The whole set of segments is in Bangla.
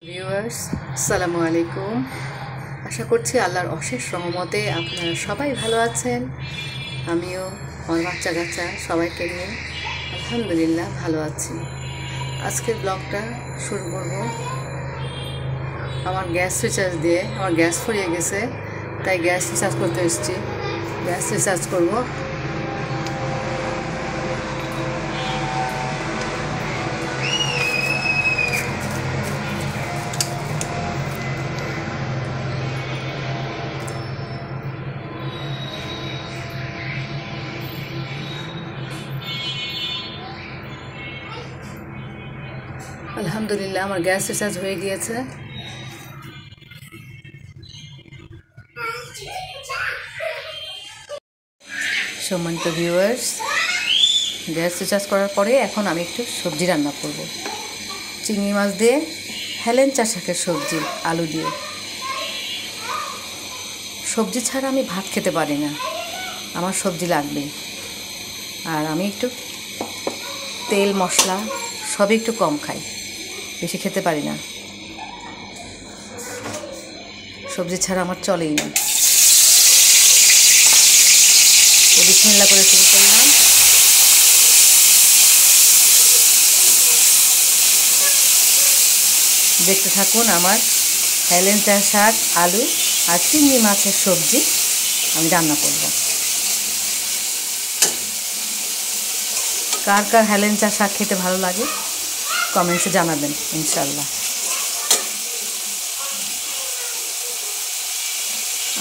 ভিউয়ার্স আসসালামু আলাইকুম। আশা করছি আল্লাহর অশেষ রহমতে আপনারা সবাই ভালো আছেন। আমিও আমার বাচ্চা কাচ্চা সবাইকে নিয়ে আলহামদুলিল্লাহ ভালো আছি। আজকের ব্লগটা শুরু করব আমার গ্যাস রিচার্জ দিয়ে। আমার গ্যাস ফুরিয়ে গেছে, তাই গ্যাস রিচার্জ করতে এসেছি। গ্যাস রিচার্জ করব। আলহামদুলিল্লাহ আমার গ্যাস রিচার্জ হয়ে গিয়েছে। সম্মানিত ভিউয়ার্স, গ্যাস রিচার্জ করার পরে এখন আমি একটু সবজি রান্না করব। চিংড়ি মাছ দিয়ে হেলেঞ্চা শাকের সবজি, আলু দিয়ে। সবজি ছাড়া আমি ভাত খেতে পারি না, আমার সবজি লাগবে। আর আমি একটু তেল মশলা সবই একটু কম খাই, বেশি খেতে পারি না। সবজি ছাড়া আমার চলেই না। বিসমিল্লাহ করে শুরু করলাম। দেখতে থাকুন আমার হেলেঞ্চা শাক, আলু আর চিংড়ি মাছের সবজি আমি রান্না করব। কার কার হেলেঞ্চা শাক খেতে ভালো লাগে কমেন্টসে জানাবেন ইনশাল্লাহ।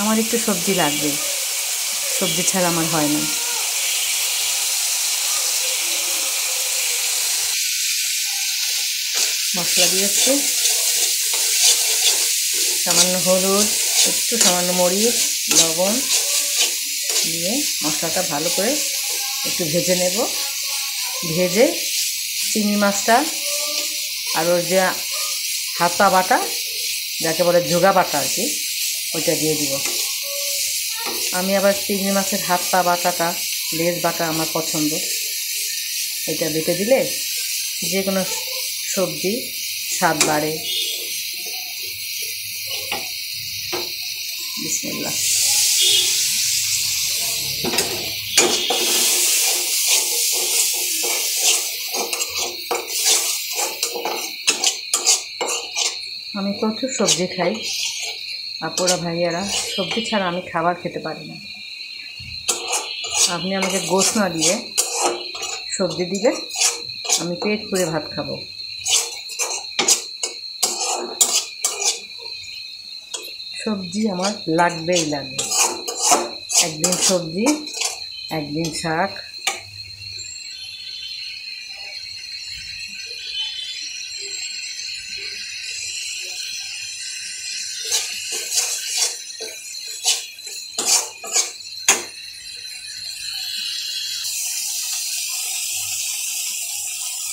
আমার একটু সবজি লাগবে, সবজি ছাড়া আমার হয় না। মশলা দিয়েছি, সামান্য হলুদ, একটু সামান্য মরিচ, লবণ দিয়ে মশলাটা ভালো করে একটু ভেজে নেব। ভেজে চিংড়ি মাছটা আর ওর যে হাতা বাটা, যাকে বলে জোগা বাটা আর কি, ওইটা দিয়ে দিব। আমি আবার চিংড়ি মাছের হাতা বাটাটা, লেজ বাটা আমার পছন্দ। এটা বেটে দিলে যে কোনো সবজি স্বাদ বাড়ে। বিসমিল্লাহ। আমি প্রচুর সবজি খাই, আপুরা ভাইয়ারা, সবজি ছাড়া আমি খাবার খেতে পারি না। আপনি আমাকে গোশ না দিয়ে সবজি দিবেন, আমি পেট পুরে ভাত খাবো। সবজি আমার লাগবেই লাগবে। একদিন সবজি, একদিন শাক।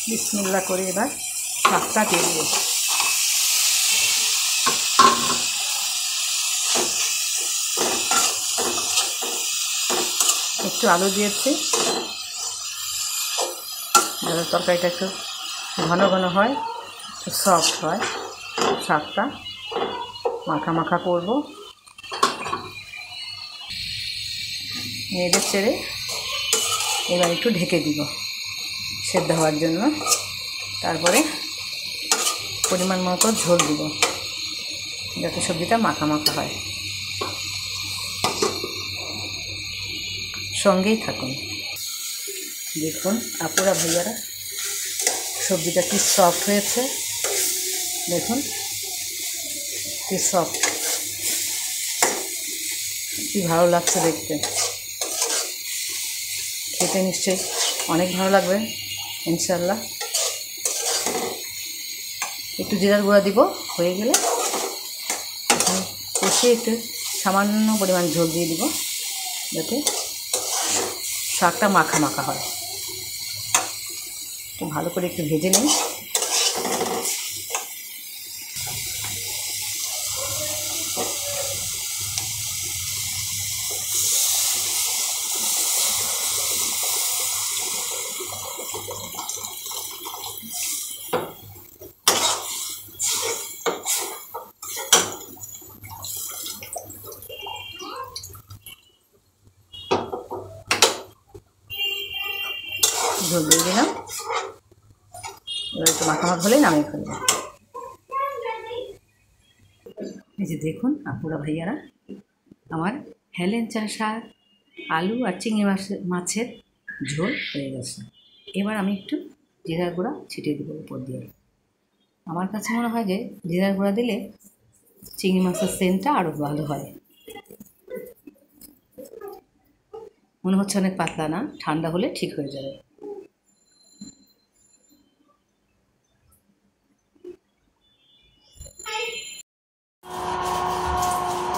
বিসমিল্লাহ করে এবার শাকটা দিয়ে দেব। একটু আলু দিয়েছি যাতে তরকারিটা একটু ঘন ঘন হয়, একটু সফট হয়। শাকটা মাখা মাখা করব। নেড়ে চেড়ে এবার একটু ঢেকে দিব সেদ্ধ হওয়ার জন্য। তারপরে পরিমাণ মতো ঝোল দিব যাতে সবজিটা মাখা মাখা হয়। সঙ্গেই থাকুন। দেখুন আপুরা ভাইয়ারা, সবজিটা কি সফট হয়েছে, দেখুন কি সফট, কি ভালো লাগছে দেখতে। খেতে নিশ্চয়ই অনেক ভালো লাগবে ইনশাল্লাহ। একটু জিরার গুঁড়া দিব, হয়ে গেলে এখন কষিয়ে একটু সামান্য পরিমাণ ঝোল দিয়ে দিব যাতে শাকটা মাখা মাখা হয়। তো ভালো করে একটু ভেজে নিই। ঝোল দিয়ে দিলাম। এবার একটু মাখামাখ হলেই নামিয়ে ফেলবো। এই যে দেখুন আপুরা ভাইয়ারা, আমার হেলেঞ্চা শাক, আলু আর চিংড়ি মাছের ঝোল হয়ে গেছে। এবার আমি একটু জিরার গুঁড়া ছিটিয়ে দেবো উপর দিয়ে। আমার কাছে মনে হয় যে জিরার গুঁড়া দিলে চিংড়ি মাছের সেন্টটা আরও ভালো হয়। মনে হচ্ছে অনেক পাতলা না, ঠান্ডা হলে ঠিক হয়ে যাবে।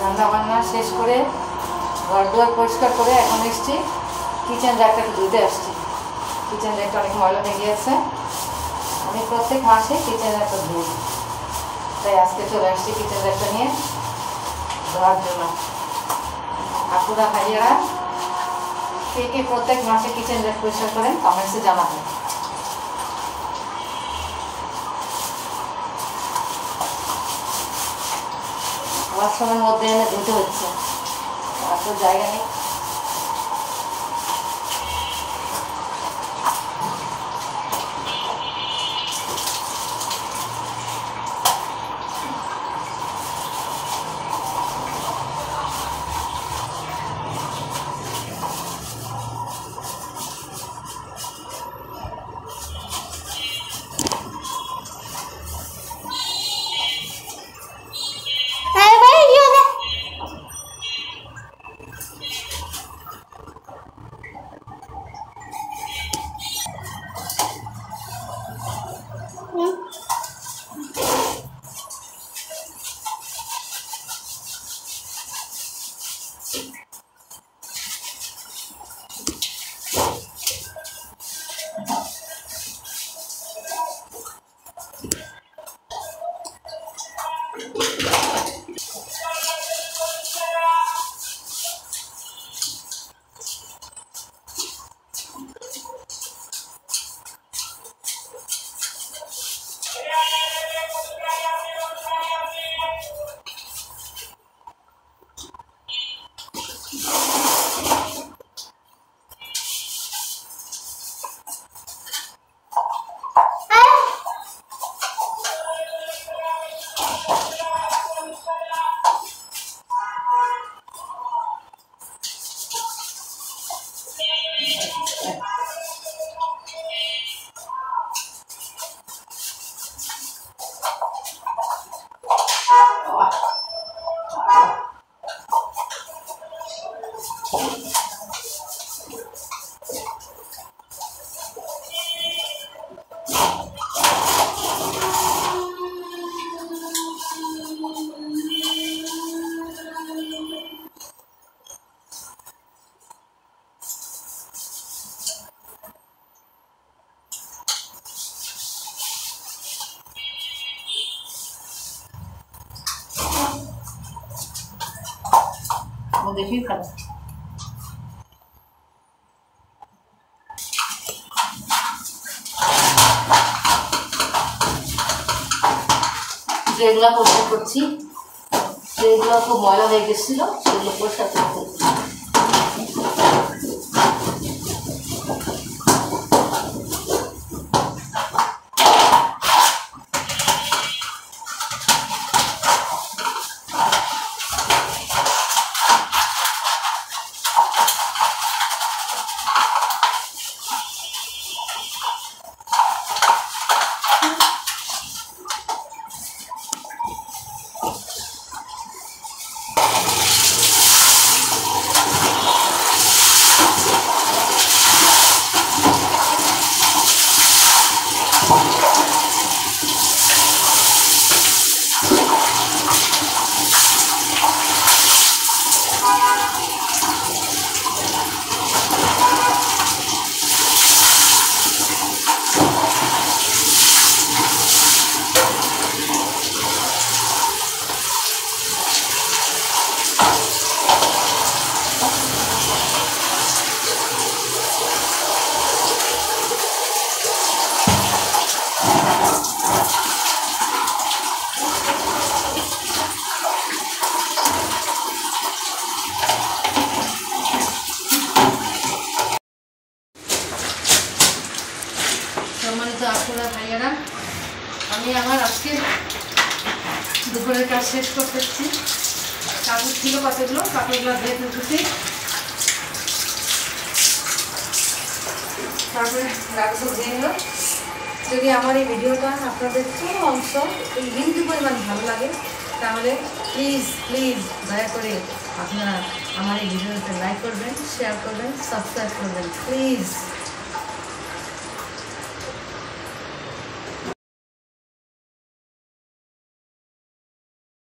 রান্না বান্না শেষ করে ঘর দুয়ার পরিষ্কার করে এখন এসছি কিচেন র্যাকটা একটু ধুতে আসছি। কিচেন র্যাকটা অনেক ময়লা হয়ে গিয়েছে। আমি প্রত্যেক মাসে কিচেন র্যাকটা ধুই, তাই আজকে চলে আসছি কিচেন র্যাকটা নিয়ে ধোয়ার জন্য। আপুরা ভাইয়ারা কে কে প্রত্যেক মাসে কিচেন র্যাক পরিষ্কার করেন কমেন্টসে জানাবেন। ওয়াশরুমের মধ্যে এনে ধুতে হচ্ছে, আর তো জায়গা নেই। দেখি খাবো। ট্রেগুলো পরিষ্কার করছি, ট্রেগুলো খুব ময়লা হয়ে গেছিল, সেগুলো পরিষ্কার করছি। সম্মানিত আপুরা ভাইয়ারা, আমি আমার আজকে দুপুরের কাজ শেষ করতেছি। কাপড় ছিল কতগুলো, কাপড়গুলো ধুয়ে ফেলতেছি, তারপরে রাখবো ধুয়ে। যদি আমার এই ভিডিওটা আপনাদের কোনো অংশ এই বিন্দু পরিমাণ ভালো লাগে তাহলে প্লিজ প্লিজ দয়া করে আপনারা আমার এই ভিডিওতে লাইক করবেন, শেয়ার করবেন, সাবস্ক্রাইব করবেন প্লিজ।